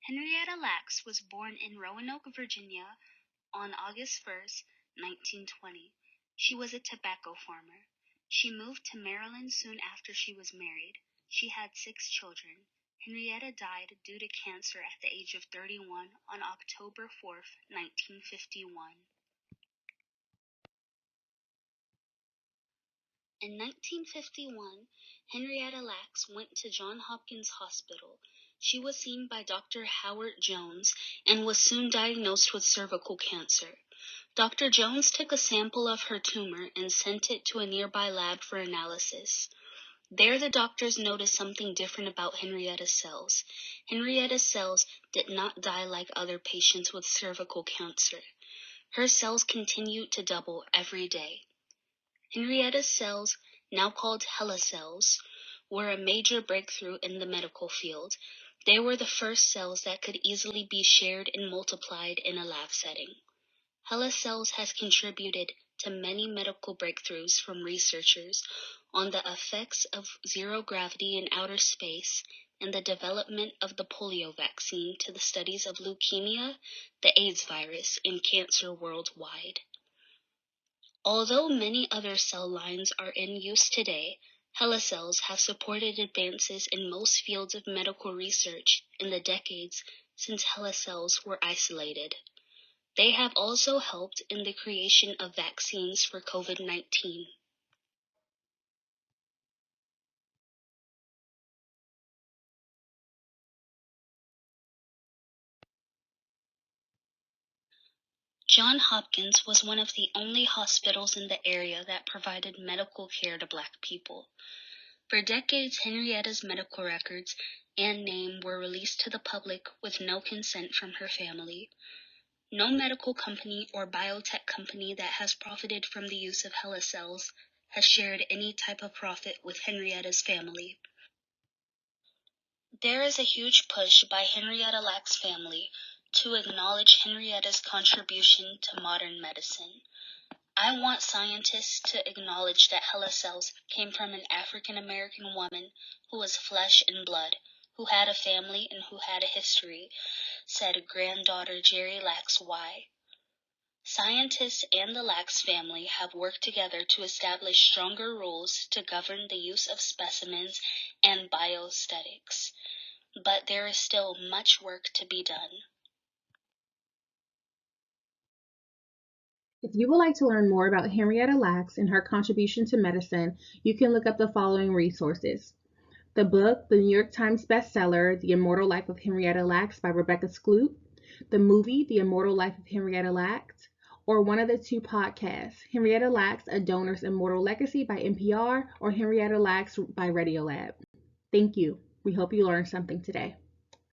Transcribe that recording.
Henrietta Lacks was born in Roanoke, Virginia on August 1st, 1920. She was a tobacco farmer. She moved to Maryland soon after she was married. She had 6 children. Henrietta died due to cancer at the age of 31 on October 4th, 1951. In 1951, Henrietta Lacks went to Johns Hopkins Hospital. She was seen by Dr. Howard Jones and was soon diagnosed with cervical cancer. Dr. Jones took a sample of her tumor and sent it to a nearby lab for analysis. There, the doctors noticed something different about Henrietta's cells. Henrietta's cells did not die like other patients with cervical cancer. Her cells continued to double every day. Henrietta's cells, now called HeLa cells, were a major breakthrough in the medical field. They were the first cells that could easily be shared and multiplied in a lab setting. HeLa cells has contributed to many medical breakthroughs from researchers on the effects of zero gravity in outer space and the development of the polio vaccine to the studies of leukemia, the AIDS virus, and cancer worldwide. Although many other cell lines are in use today, HeLa cells have supported advances in most fields of medical research in the decades since HeLa cells were isolated. They have also helped in the creation of vaccines for COVID-19. Johns Hopkins was one of the only hospitals in the area that provided medical care to Black people. For decades, Henrietta's medical records and name were released to the public with no consent from her family. No medical company or biotech company that has profited from the use of HeLa cells has shared any type of profit with Henrietta's family. There is a huge push by Henrietta Lacks' family to acknowledge Henrietta's contribution to modern medicine. I want scientists to acknowledge that HeLa cells came from an African American woman who was flesh and blood, who had a family and who had a history, said granddaughter Jerry Lacks Y. Scientists and the Lacks family have worked together to establish stronger rules to govern the use of specimens and bioaesthetics, but there is still much work to be done. If you would like to learn more about Henrietta Lacks and her contribution to medicine, you can look up the following resources. The book, the New York Times bestseller, The Immortal Life of Henrietta Lacks by Rebecca Skloot, the movie, The Immortal Life of Henrietta Lacks, or one of the 2 podcasts, Henrietta Lacks, A Donor's Immortal Legacy by NPR, or Henrietta Lacks by Radiolab. Thank you. We hope you learned something today.